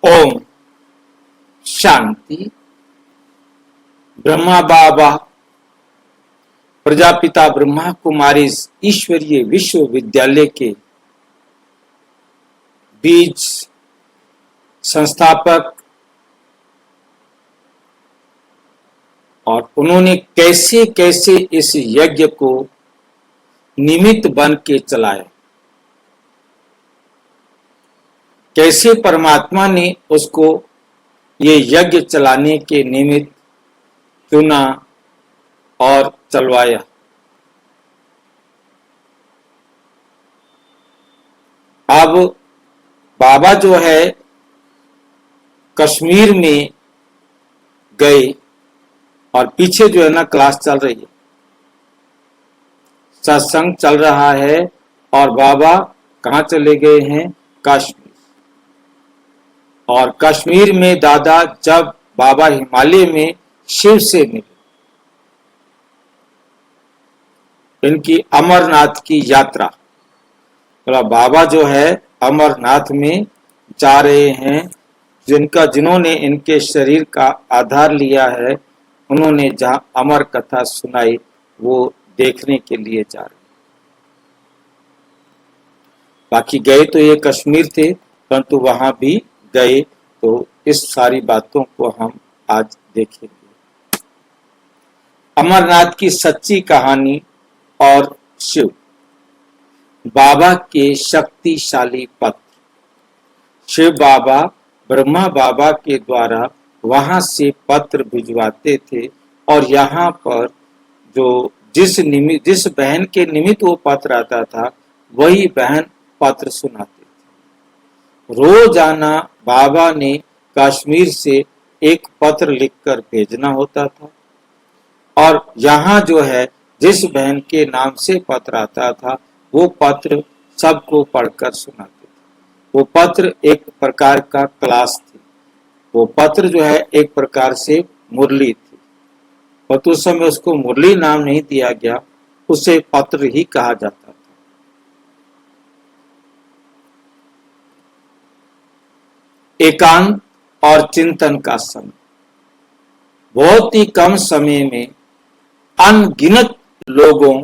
ओम शांति। ब्रह्मा बाबा प्रजापिता ब्रह्मा कुमारी ईश्वरीय विश्वविद्यालय के बीज संस्थापक और उन्होंने कैसे कैसे इस यज्ञ को निमित्त बन के चलाया, कैसे परमात्मा ने उसको ये यज्ञ चलाने के निमित्त चुना और चलवाया। अब बाबा जो है कश्मीर में गए और पीछे जो है ना क्लास चल रही है, सत्संग चल रहा है और बाबा कहाँ चले गए हैं? कश्मीर। और कश्मीर में दादा जब बाबा हिमालय में शिव से मिले, इनकी अमरनाथ की यात्रा, तो बाबा जो है अमरनाथ में जा रहे हैं, जिन्होंने इनके शरीर का आधार लिया है, उन्होंने जहां अमर कथा सुनाई वो देखने के लिए जा रहे। बाकी गए तो ये कश्मीर थे, परंतु वहां भी गए तो इस सारी बातों को हम आज देखेंगे। अमरनाथ की सच्ची कहानी और शिव बाबा के शक्तिशाली पत्र। शिव बाबा ब्रह्मा बाबा के द्वारा वहां से पत्र भिजवाते थे और यहाँ पर जो जिस बहन के निमित्त वो पत्र आता था वही बहन पत्र सुनाते थे। रोजाना बाबा ने कश्मीर से एक पत्र लिखकर भेजना होता था और यहाँ जो है जिस बहन के नाम से पत्र आता था वो पत्र सबको पढ़कर सुनाते थे। वो पत्र एक प्रकार का क्लास थी, वो पत्र जो है एक प्रकार से मुरली थी, और उस समय उसको मुरली नाम नहीं दिया गया, उसे पत्र ही कहा जाता था। एकांत और चिंतन का समय। बहुत ही कम समय में अनगिनत लोगों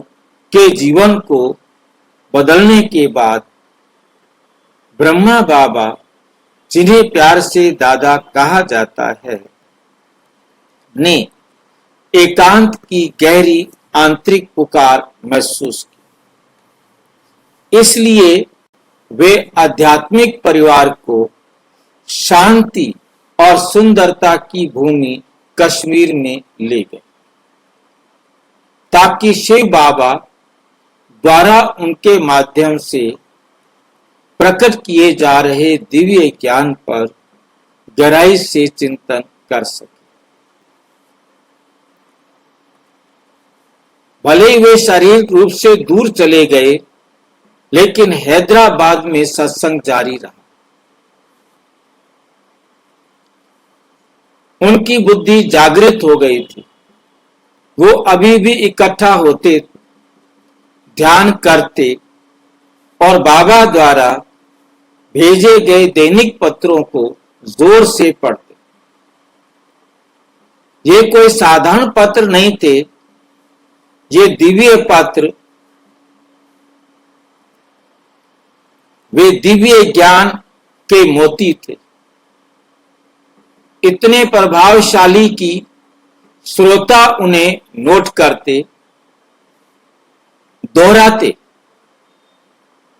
के जीवन को बदलने के बाद ब्रह्मा बाबा, जिन्हें प्यार से दादा कहा जाता है, ने एकांत की गहरी आंतरिक पुकार महसूस की। इसलिए वे आध्यात्मिक परिवार को शांति और सुंदरता की भूमि कश्मीर में ले गए, ताकि शिव बाबा द्वारा उनके माध्यम से प्रकट किए जा रहे दिव्य ज्ञान पर गहराई से चिंतन कर सके। भले ही वे शारीरिक रूप से दूर चले गए, लेकिन हैदराबाद में सत्संग जारी रहा। उनकी बुद्धि जागृत हो गई थी। वो अभी भी इकट्ठा होते, ध्यान करते और बाबा द्वारा भेजे गए दैनिक पत्रों को जोर से पढ़ते। ये कोई साधारण पत्र नहीं थे, ये दिव्य पत्र, वे दिव्य ज्ञान के मोती थे, इतने प्रभावशाली कि श्रोता उन्हें नोट करते, दोहराते।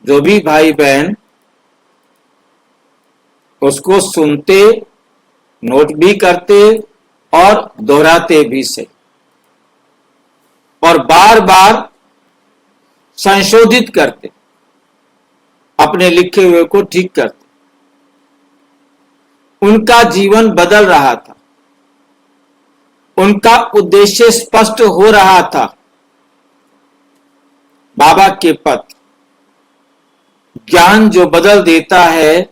जो भी भाई बहन उसको सुनते, नोट भी करते और दोहराते भी से, और बार बार संशोधित करते, अपने लिखे हुए को ठीक करते। उनका जीवन बदल रहा था, उनका उद्देश्य स्पष्ट हो रहा था। बाबा के पत्र, ज्ञान जो बदल देता है,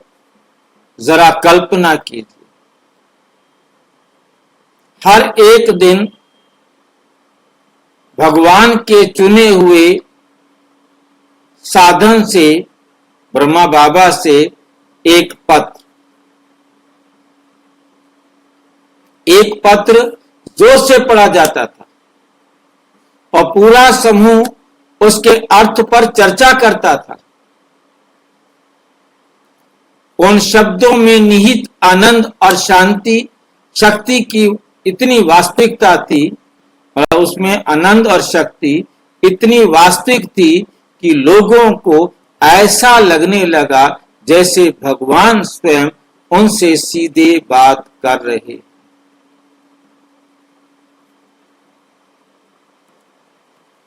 जरा कल्पना कीजिए। हर एक दिन भगवान के चुने हुए साधन से, ब्रह्मा बाबा से एक पत्र, एक पत्र जोर से पढ़ा जाता था और पूरा समूह उसके अर्थ पर चर्चा करता था। उन शब्दों में निहित आनंद और शांति शक्ति की इतनी वास्तविकता थी, और उसमें आनंद और शक्ति इतनी वास्तविक थी कि लोगों को ऐसा लगने लगा जैसे भगवान स्वयं उनसे सीधे बात कर रहे।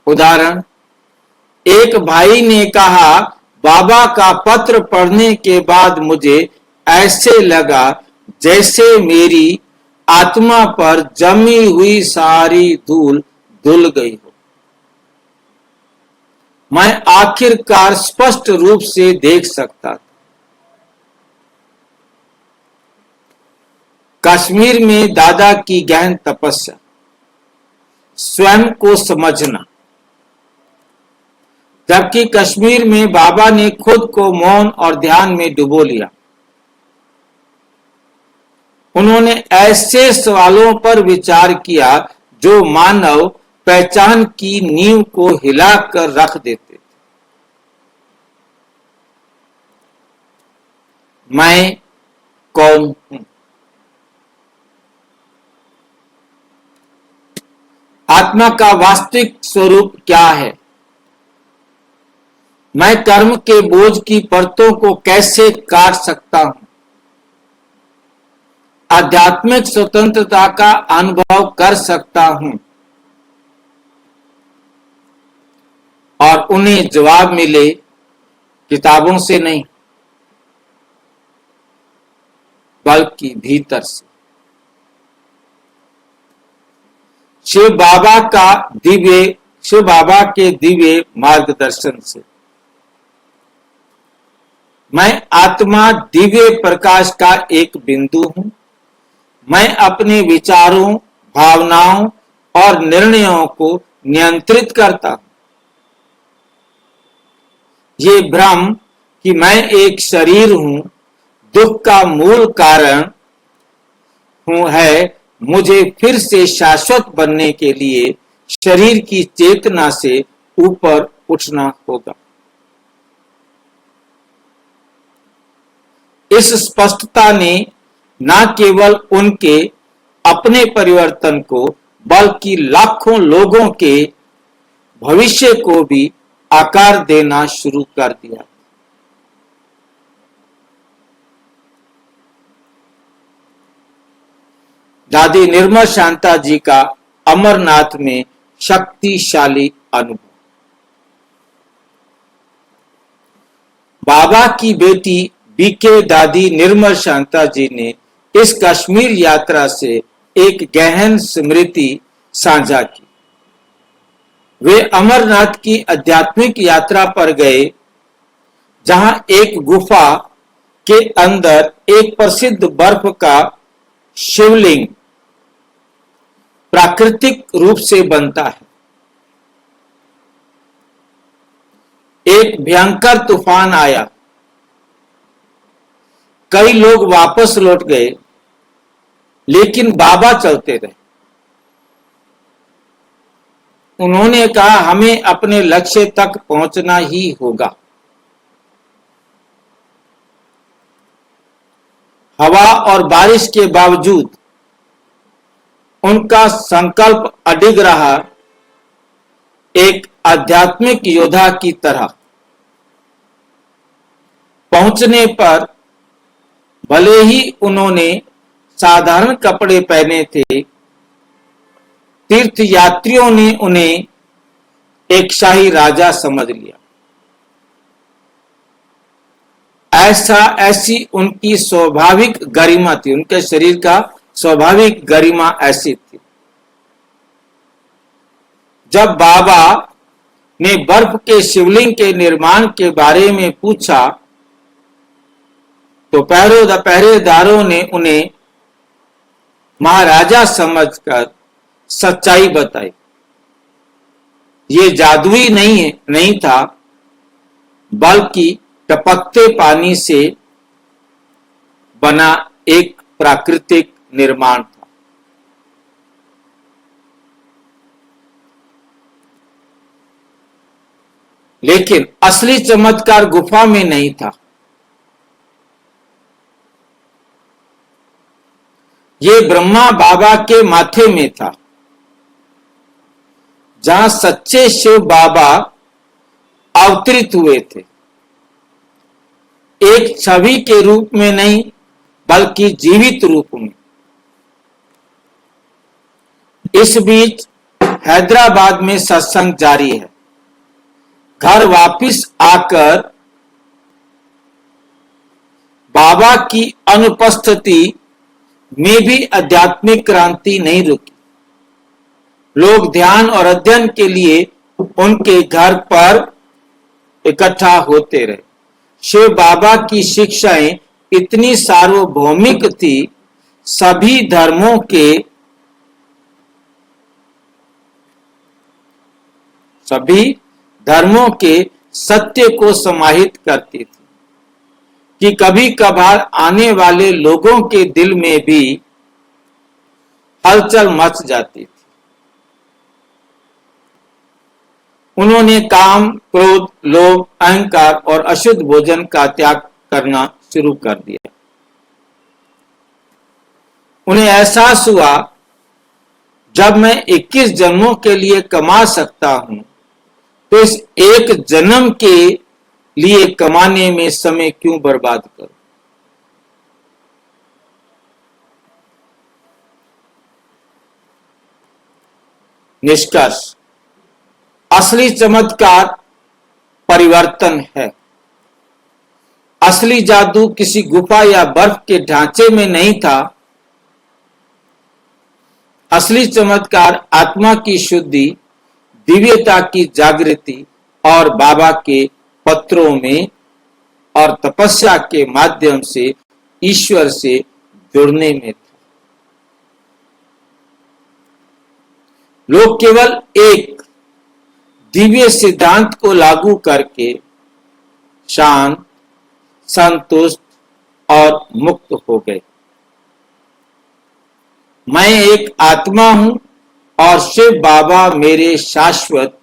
उदाहरण, एक भाई ने कहा, बाबा का पत्र पढ़ने के बाद मुझे ऐसे लगा जैसे मेरी आत्मा पर जमी हुई सारी धूल धुल गई हो। मैं आखिरकार स्पष्ट रूप से देख सकता था। कश्मीर में दादा की गहन तपस्या, स्वयं को समझना। जबकि कश्मीर में बाबा ने खुद को मौन और ध्यान में डुबो लिया। उन्होंने ऐसे सवालों पर विचार किया जो मानव पहचान की नींव को हिलाकर रख देते थे। मैं कौन हूं? आत्मा का वास्तविक स्वरूप क्या है? मैं कर्म के बोझ की परतों को कैसे काट सकता हूं? आध्यात्मिक स्वतंत्रता का अनुभव कर सकता हूं? और उन्हें जवाब मिले, किताबों से नहीं बल्कि भीतर से। शिव बाबा के दिव्य मार्गदर्शन से। मैं आत्मा दिव्य प्रकाश का एक बिंदु हूं। मैं अपने विचारों, भावनाओं और निर्णयों को नियंत्रित करता हूं। ये भ्रम कि मैं एक शरीर हूं, दुख का मूल कारण है। मुझे फिर से शाश्वत बनने के लिए शरीर की चेतना से ऊपर उठना होगा। इस स्पष्टता ने न केवल उनके अपने परिवर्तन को बल्कि लाखों लोगों के भविष्य को भी आकार देना शुरू कर दिया। दादी निर्मल शांता जी का अमरनाथ में शक्तिशाली अनुभव। बाबा की बेटी बीके दादी निर्मल शांता जी ने इस कश्मीर यात्रा से एक गहन स्मृति साझा की। वे अमरनाथ की आध्यात्मिक यात्रा पर गए, जहां एक गुफा के अंदर एक प्रसिद्ध बर्फ का शिवलिंग प्राकृतिक रूप से बनता है। एक भयंकर तूफान आया, कई लोग वापस लौट गए, लेकिन बाबा चलते रहे। उन्होंने कहा, हमें अपने लक्ष्य तक पहुंचना ही होगा। हवा और बारिश के बावजूद उनका संकल्प अडिग रहा, एक आध्यात्मिक योद्धा की तरह। पहुंचने पर भले ही उन्होंने साधारण कपड़े पहने थे, तीर्थ यात्रियों ने उन्हें एक शाही राजा समझ लिया। ऐसी उनकी स्वाभाविक गरिमा थी, उनके शरीर का स्वाभाविक गरिमा ऐसी थी। जब बाबा ने बर्फ के शिवलिंग के निर्माण के बारे में पूछा, तो पहरेदारों ने उन्हें महाराजा समझकर सच्चाई बताई। ये जादुई नहीं था, बल्कि टपकते पानी से बना एक प्राकृतिक निर्माण था। लेकिन असली चमत्कार गुफा में नहीं था। ये ब्रह्मा बाबा के माथे में था, जहां सच्चे शिव बाबा अवतरित हुए थे, एक छवि के रूप में नहीं बल्कि जीवित रूप में। इस बीच हैदराबाद में सत्संग जारी है। घर वापिस आकर बाबा की अनुपस्थिति में भी आध्यात्मिक क्रांति नहीं रुकी। लोग ध्यान और अध्ययन के लिए उनके घर पर इकट्ठा होते रहे। शिव बाबा की शिक्षाएं इतनी सार्वभौमिक थी, सभी धर्मों के सत्य को समाहित करती थी कि कभी कभार आने वाले लोगों के दिल में भी हलचल मच जाती थी। उन्होंने काम, क्रोध, लोभ, अहंकार और अशुद्ध भोजन का त्याग करना शुरू कर दिया। उन्हें एहसास हुआ, जब मैं 21 जन्मों के लिए कमा सकता हूं, तो इस एक जन्म के लिए कमाने में समय क्यों बर्बाद करूं। निष्कर्ष, असली चमत्कार परिवर्तन है। असली जादू किसी गुफा या बर्फ के ढांचे में नहीं था। असली चमत्कार आत्मा की शुद्धि, दिव्यता की जागृति और बाबा के पत्रों में और तपस्या के माध्यम से ईश्वर से जुड़ने में था। लोग केवल एक दिव्य सिद्धांत को लागू करके शांत, संतुष्ट और मुक्त हो गए। मैं एक आत्मा हूं और शिव बाबा मेरे शाश्वत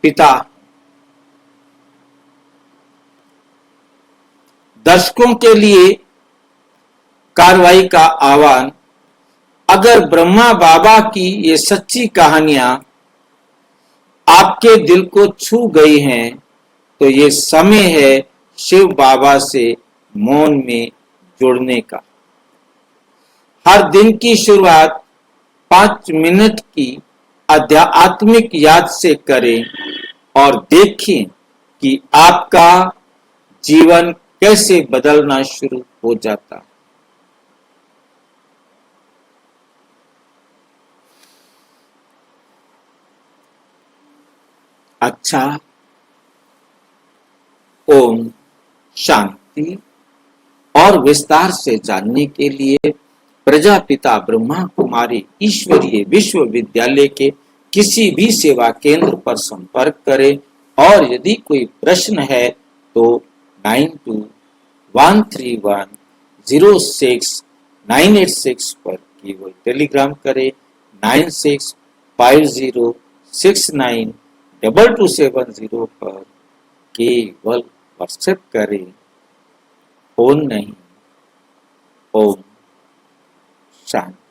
पिता। दर्शकों के लिए कार्रवाई का आह्वान। अगर ब्रह्मा बाबा की ये सच्ची कहानियां आपके दिल को छू गई हैं, तो ये समय है शिव बाबा से मौन में जुड़ने का। हर दिन की शुरुआत 5 मिनट की आध्यात्मिक याद से करें और देखें कि आपका जीवन कैसे बदलना शुरू हो जाता। अच्छा, ओम शांति। और विस्तार से जानने के लिए प्रजापिता ब्रह्मा कुमारी ईश्वरीय विश्वविद्यालय के किसी भी सेवा केंद्र पर संपर्क करें। और यदि कोई प्रश्न है तो 9213106986 पर केवल टेलीग्राम करें। 9650692270 पर केवल व्हाट्सएप करें, फोन नहीं। ओम शांति।